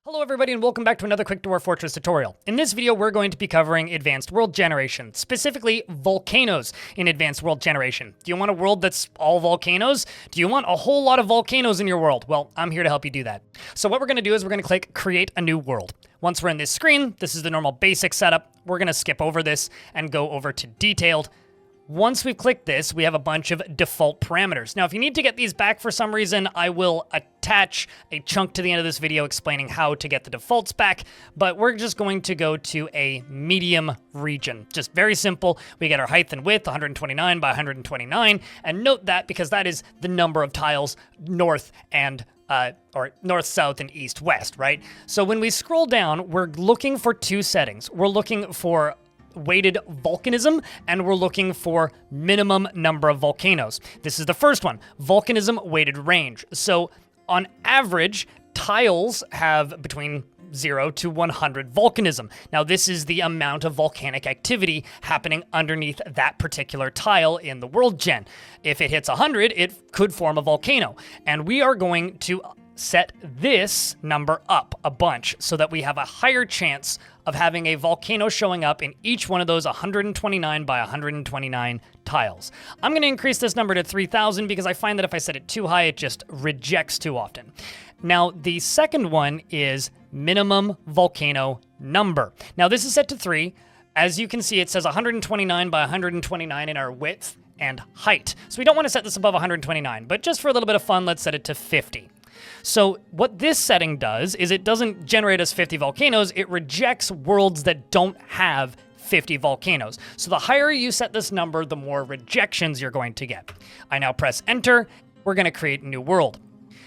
Hello everybody and welcome back to another quick Dwarf Fortress tutorial. In this video we're going to be covering Advanced World Generation, specifically volcanoes in Advanced World Generation. Do you want a world that's all volcanoes? Do you want a whole lot of volcanoes in your world? Well, I'm here to help you do that. So what we're going to do is we're going to click Create a New World. Once we're in this screen, this is the normal basic setup. We're going to skip over this and go over to Detailed. Once we've clicked this, we have a bunch of default parameters. Now, if you need to get these back for some reason, I will attach a chunk to the end of this video explaining how to get the defaults back, but we're just going to go to a medium region. Just very simple. We get our height and width, 129 by 129, and note that because that is the number of tiles north and or north, south, and east, west, right? So when we scroll down, we're looking for two settings. We're looking for weighted volcanism, and we're looking for minimum number of volcanoes. This is the first one, volcanism weighted range. So on average, tiles have between 0 to 100 volcanism. Now this is the amount of volcanic activity happening underneath that particular tile in the world gen. If it hits 100, it could form a volcano. And we are going to set this number up a bunch so that we have a higher chance of having a volcano showing up in each one of those 129 by 129 tiles. I'm going to increase this number to 3,000 because I find that if I set it too high, it just rejects too often. Now, the second one is minimum volcano number. Now, this is set to 3. As you can see, it says 129 by 129 in our width and height. So we don't want to set this above 129, but just for a little bit of fun, let's set it to 50. So what this setting does is it doesn't generate us 50 volcanoes, it rejects worlds that don't have 50 volcanoes. So the higher you set this number, the more rejections you're going to get. I now press enter. We're going to create a new world.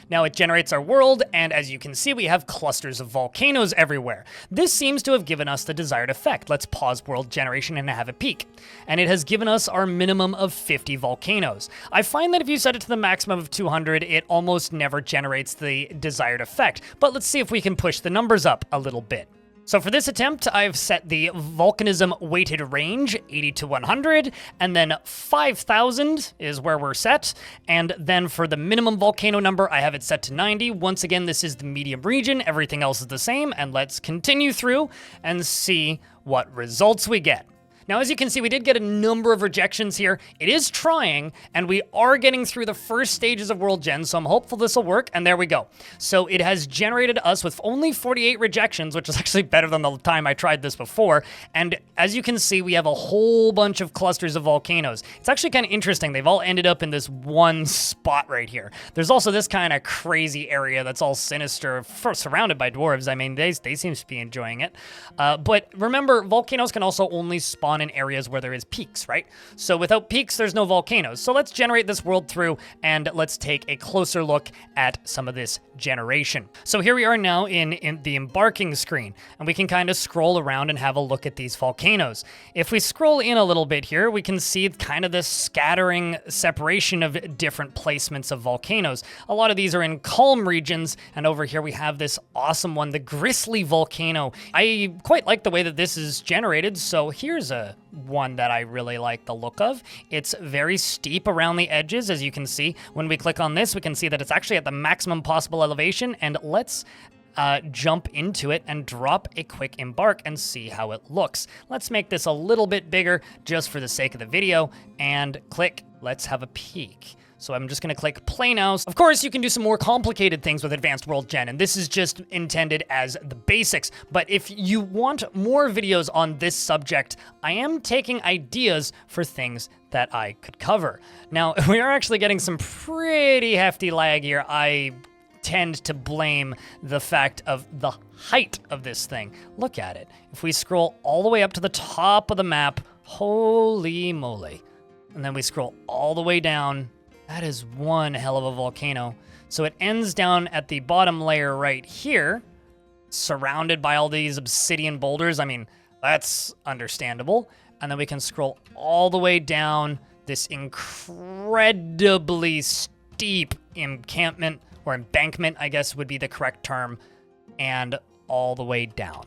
Now it generates our world, and as you can see, we have clusters of volcanoes everywhere. This seems to have given us the desired effect. Let's pause world generation and have a peek. And it has given us our minimum of 50 volcanoes. I find that if you set it to the maximum of 200, it almost never generates the desired effect. But let's see if we can push the numbers up a little bit. So for this attempt, I've set the volcanism weighted range 80 to 100, and then 5,000 is where we're set. And then for the minimum volcano number, I have it set to 90. Once again, this is the medium region. Everything else is the same. And let's continue through and see what results we get. Now, as you can see, we did get a number of rejections here. It is trying, and we are getting through the first stages of World Gen, so I'm hopeful this will work, and there we go. So it has generated us with only 48 rejections, which is actually better than the time I tried this before. And as you can see, we have a whole bunch of clusters of volcanoes. It's actually kind of interesting. They've all ended up in this one spot right here. There's also this kind of crazy area that's all sinister, surrounded by dwarves. I mean, they seem to be enjoying it. But remember, volcanoes can also only spawn in areas where there is peaks, right? So without peaks, there's no volcanoes. So let's generate this world through, and let's take a closer look at some of this generation. So here we are now in the embarking screen, and we can kind of scroll around and have a look at these volcanoes. If we scroll in a little bit here, we can see kind of this scattering separation of different placements of volcanoes. A lot of these are in calm regions, and over here we have this awesome one, the Grizzly Volcano. I quite like the way that this is generated, so here's a one that I really like the look of. It's very steep around the edges, as you can see. When we click on this, we can see that it's actually at the maximum possible elevation, and let's jump into it and drop a quick embark and see how it looks. Let's make this a little bit bigger just for the sake of the video, and click. Let's have a peek. So I'm just going to click play now. Of course, you can do some more complicated things with Advanced World Gen, and this is just intended as the basics. But if you want more videos on this subject, I am taking ideas for things that I could cover. Now, we are actually getting some pretty hefty lag here. I tend to blame the fact of the height of this thing. Look at it. If we scroll all the way up to the top of the map, holy moly. And then we scroll all the way down. That is one hell of a volcano. So it ends down at the bottom layer right here, surrounded by all these obsidian boulders. I mean, that's understandable. And then we can scroll all the way down this incredibly steep encampment, or embankment, I guess would be the correct term, and all the way down.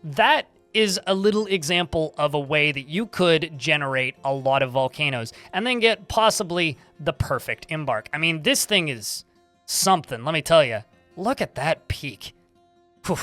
That is a little example of a way that you could generate a lot of volcanoes and then get possibly the perfect embark. I mean, this thing is something, let me tell you. Look at that peak. Whew.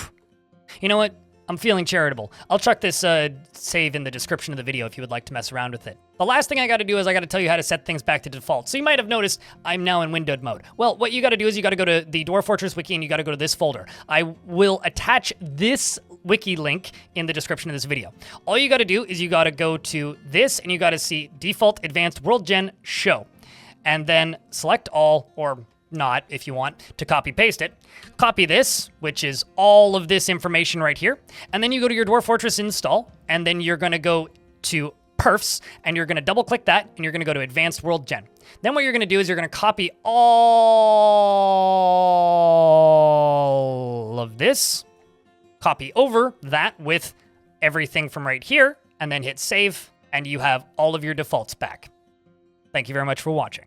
You know what? I'm feeling charitable. I'll chuck this save in the description of the video if you would like to mess around with it. The last thing I gotta do is I gotta tell you how to set things back to default. So you might have noticed I'm now in windowed mode. Well, what you gotta do is you gotta go to the Dwarf Fortress wiki and you gotta go to this folder. I will attach this wiki link in the description of this video. All you gotta do is you gotta go to this and you gotta see Default Advanced World Gen Show. And then select all, or not if you want to copy paste it. Copy this, which is all of this information right here. And then you go to your Dwarf Fortress install, and then you're gonna go to perfs, and you're gonna double click that, and you're gonna go to Advanced World Gen. Then what you're gonna do is you're gonna copy all of this, copy over that with everything from right here, and then hit save, and you have all of your defaults back. Thank you very much for watching.